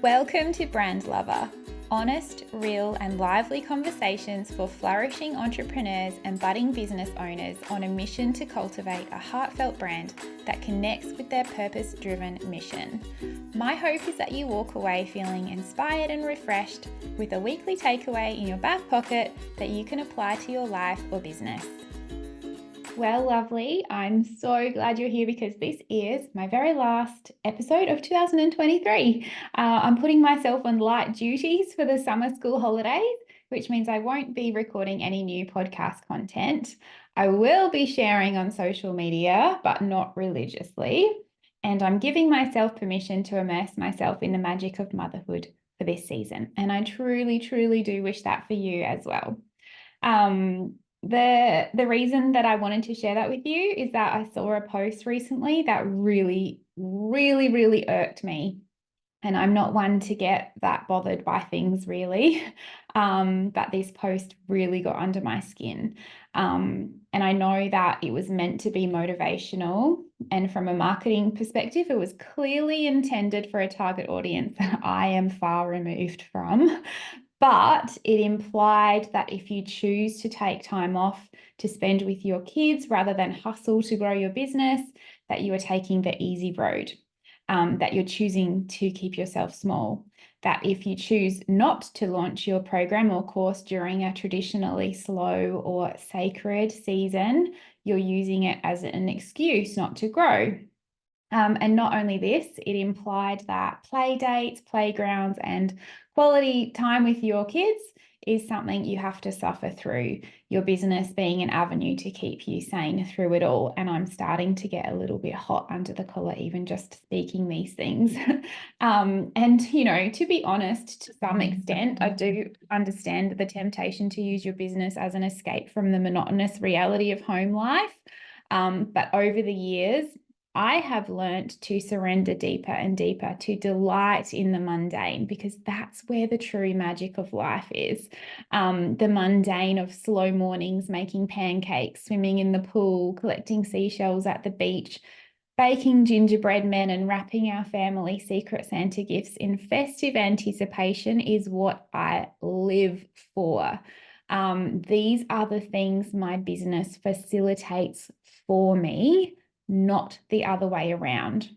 Welcome to Brand Lover, honest, real, and lively conversations for flourishing entrepreneurs and budding business owners on a mission to cultivate a heartfelt brand that connects with their purpose-driven mission. My hope is that you walk away feeling inspired and refreshed with a weekly takeaway in your back pocket that you can apply to your life or business. Well, lovely. I'm so glad you're here because this is my very last episode of 2023. I'm putting myself on light duties for the summer school holidays, which means I won't be recording any new podcast content. I will be sharing on social media, but not religiously. And I'm giving myself permission to immerse myself in the magic of motherhood for this season. And I truly, truly do wish that for you as well. The reason that I wanted to share that with you is that I saw a post recently that really irked me. And I'm not one to get that bothered by things really. But this post really got under my skin. And I know that it was meant to be motivational. And from a marketing perspective, it was clearly intended for a target audience that I am far removed from. But it implied that if you choose to take time off to spend with your kids rather than hustle to grow your business, that you are taking the easy road, that you're choosing to keep yourself small, that if you choose not to launch your program or course during a traditionally slow or sacred season, you're using it as an excuse not to grow. And not only this, it implied that play dates, playgrounds, and quality time with your kids is something you have to suffer through, your business being an avenue to keep you sane through it all. And I'm starting to get a little bit hot under the collar, even just speaking these things. And, you know, to be honest, to some extent, I do understand the temptation to use your business as an escape from the monotonous reality of home life. But over the years, I have learned to surrender deeper and deeper, to delight in the mundane, because that's where the true magic of life is. The mundane of slow mornings, making pancakes, swimming in the pool, collecting seashells at the beach, baking gingerbread men and wrapping our family Secret Santa gifts in festive anticipation is what I live for. These are the things my business facilitates for me, not the other way around.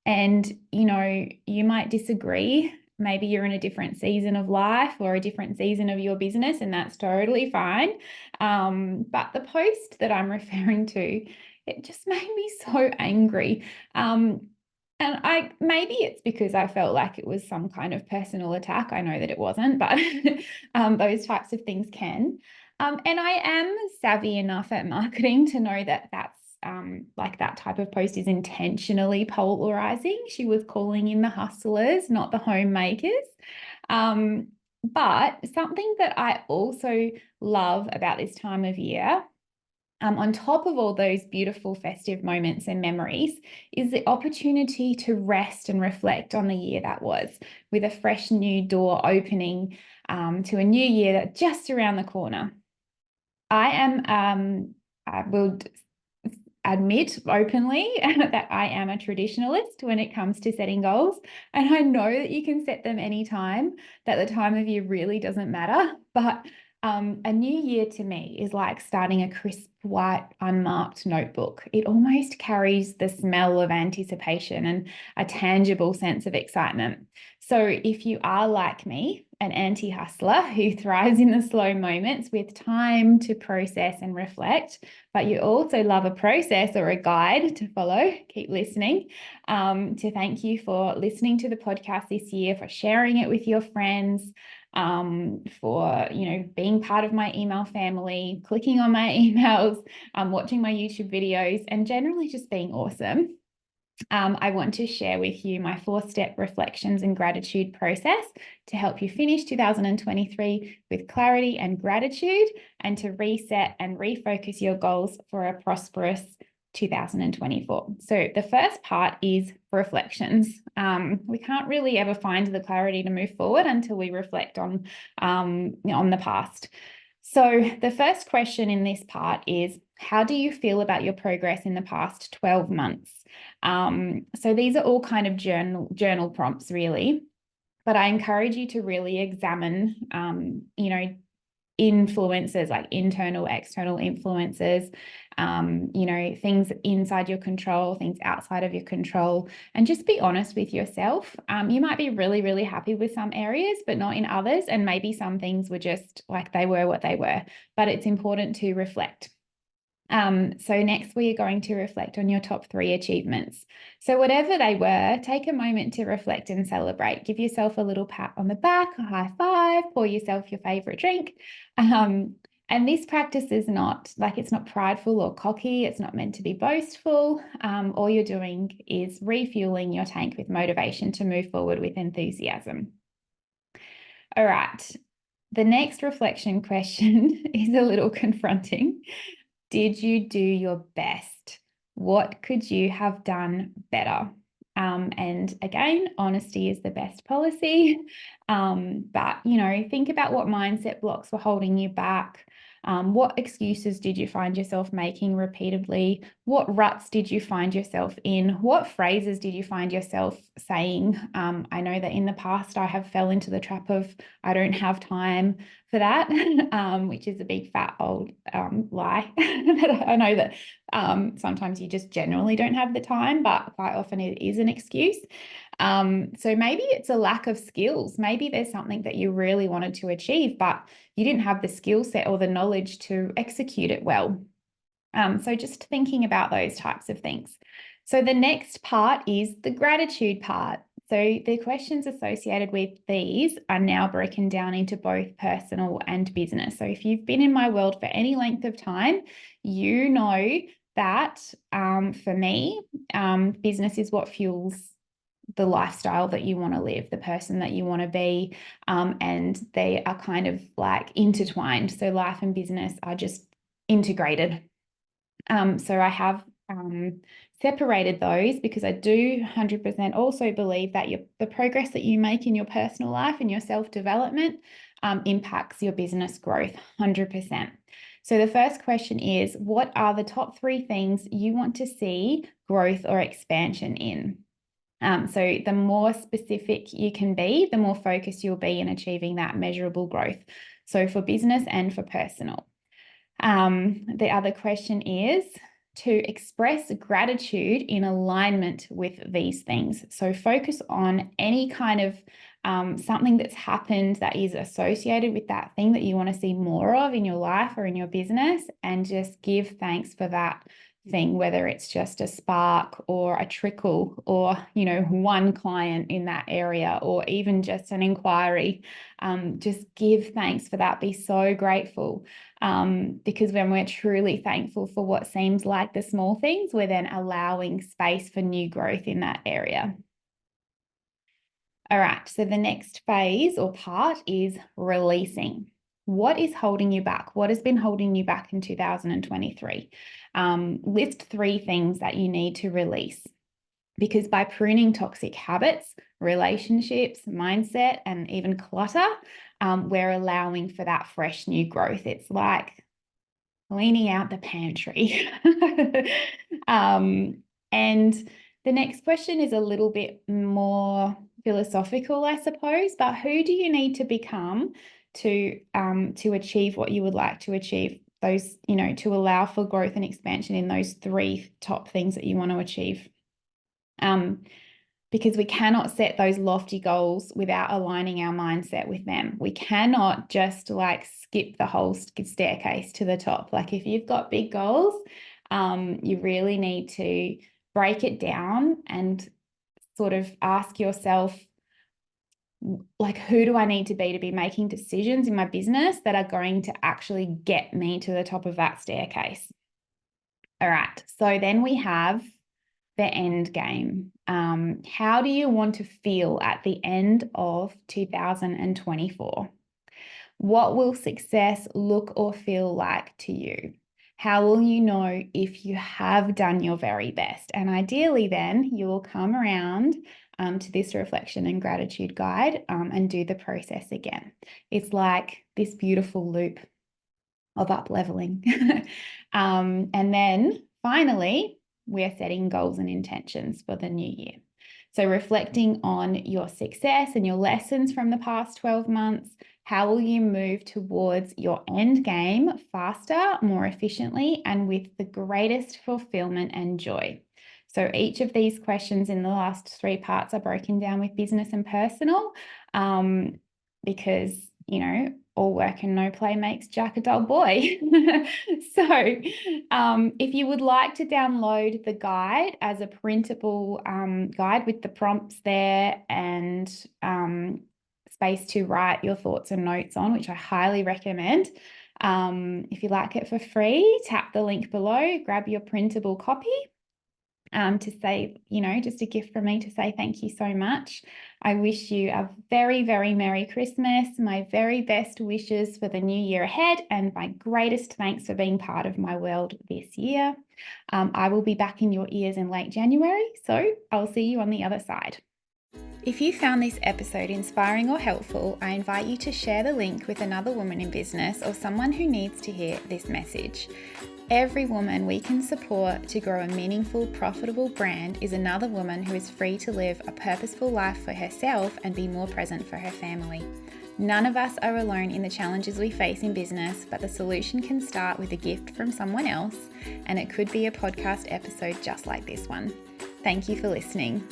And, you know, you might disagree. Maybe you're in a different season of life or a different season of your business, and that's totally fine. But the post that I'm referring to, it just made me so angry. And maybe it's because I felt like it was some kind of personal attack. I know that it wasn't, but those types of things can. And I am savvy enough at marketing to know that that's like that type of post is intentionally polarizing. She was calling in the hustlers, not the homemakers. But something that I also love about this time of year, on top of all those beautiful festive moments and memories, is the opportunity to rest and reflect on the year that was, with a fresh new door opening to a new year that's just around the corner. I will admit openly that I am a traditionalist when it comes to setting goals. And I know that you can set them anytime, that the time of year really doesn't matter. But a new year to me is like starting a crisp, white, unmarked notebook. It almost carries the smell of anticipation and a tangible sense of excitement. So if you are like me, an anti-hustler who thrives in the slow moments with time to process and reflect, but you also love a process or a guide to follow, keep listening. To thank you for listening to the podcast this year, for sharing it with your friends, for, you know, being part of my email family, clicking on my emails, watching my YouTube videos, and generally just being awesome. I want to share with you my 4-step reflections and gratitude process to help you finish 2023 with clarity and gratitude, and to reset and refocus your goals for a prosperous 2024. So the first part is reflections. We can't really ever find the clarity to move forward until we reflect on the past. So the first question in this part is, how do you feel about your progress in the past 12 months? So these are all kind of journal prompts, really. But I encourage you to really examine, influences, like internal, external influences, things inside your control, things outside of your control, and just be honest with yourself. You might be really, really happy with some areas, but not in others. And maybe some things were just like they were what they were, but it's important to reflect. So next we are going to reflect on your top 3 achievements. So whatever they were, take a moment to reflect and celebrate. Give yourself a little pat on the back, a high five, pour yourself your favorite drink. And this practice is not like, it's not prideful or cocky. It's not meant to be boastful. All you're doing is refueling your tank with motivation to move forward with enthusiasm. All right. The next reflection question is a little confronting. Did you do your best? What could you have done better? And again, honesty is the best policy. But, think about what mindset blocks were holding you back. What excuses did you find yourself making repeatedly? What ruts did you find yourself in? What phrases did you find yourself saying? I know that in the past I have fell into the trap of I don't have time for that, which is a big fat old lie. I know that sometimes you just generally don't have the time, but quite often it is an excuse. So maybe it's a lack of skills. Maybe there's something that you really wanted to achieve, but you didn't have the skill set or the knowledge to execute it well. So just thinking about those types of things. So the next part is the gratitude part. So the questions associated with these are now broken down into both personal and business. So if you've been in my world for any length of time, you know that for me, business is what fuels the lifestyle that you want to live, the person that you want to be, and they are kind of like intertwined. So life and business are just integrated. So I have separated those because I do 100% also believe that the progress that you make in your personal life and your self-development impacts your business growth 100%. So the first question is, what are the top 3 things you want to see growth or expansion in? So the more specific you can be, the more focused you'll be in achieving that measurable growth. So for business and for personal. The other question is to express gratitude in alignment with these things. So focus on any kind of something that's happened that is associated with that thing that you want to see more of in your life or in your business, and just give thanks for that thing, whether it's just a spark or a trickle or, one client in that area or even just an inquiry. Just give thanks for that. Be so grateful. Because when we're truly thankful for what seems like the small things, we're then allowing space for new growth in that area. All right, so the next phase or part is releasing. What is holding you back? What has been holding you back in 2023? List 3 things that you need to release. Because by pruning toxic habits, relationships, mindset, and even clutter, we're allowing for that fresh new growth. It's like cleaning out the pantry. And the next question is a little bit more philosophical, I suppose, but who do you need to become to achieve what you would like to achieve? Those, to allow for growth and expansion in those 3 top things that you want to achieve. Because we cannot set those lofty goals without aligning our mindset with them. We cannot just skip the whole staircase to the top. Like if you've got big goals, you really need to break it down and sort of ask yourself, who do I need to be making decisions in my business that are going to actually get me to the top of that staircase? All right, so then we have the end game. How do you want to feel at the end of 2024? What will success look or feel like to you? How will you know if you have done your very best? And ideally then you will come around to this reflection and gratitude guide and do the process again. It's like this beautiful loop of up leveling. And then finally, we're setting goals and intentions for the new year. So reflecting on your success and your lessons from the past 12 months, how will you move towards your end game faster, more efficiently, and with the greatest fulfillment and joy? So each of these questions in the last 3 parts are broken down with business and personal, because, all work and no play makes Jack a dull boy. So if you would like to download the guide as a printable guide with the prompts there and space to write your thoughts and notes on, which I highly recommend. If you like it for free, tap the link below, grab your printable copy. To say, just a gift from me to say thank you so much. I wish you a very, very Merry Christmas, my very best wishes for the new year ahead, and my greatest thanks for being part of my world this year. I will be back in your ears in late January, so I'll see you on the other side. If you found this episode inspiring or helpful, I invite you to share the link with another woman in business or someone who needs to hear this message. Every woman we can support to grow a meaningful, profitable brand is another woman who is free to live a purposeful life for herself and be more present for her family. None of us are alone in the challenges we face in business, but the solution can start with a gift from someone else, and it could be a podcast episode just like this one. Thank you for listening.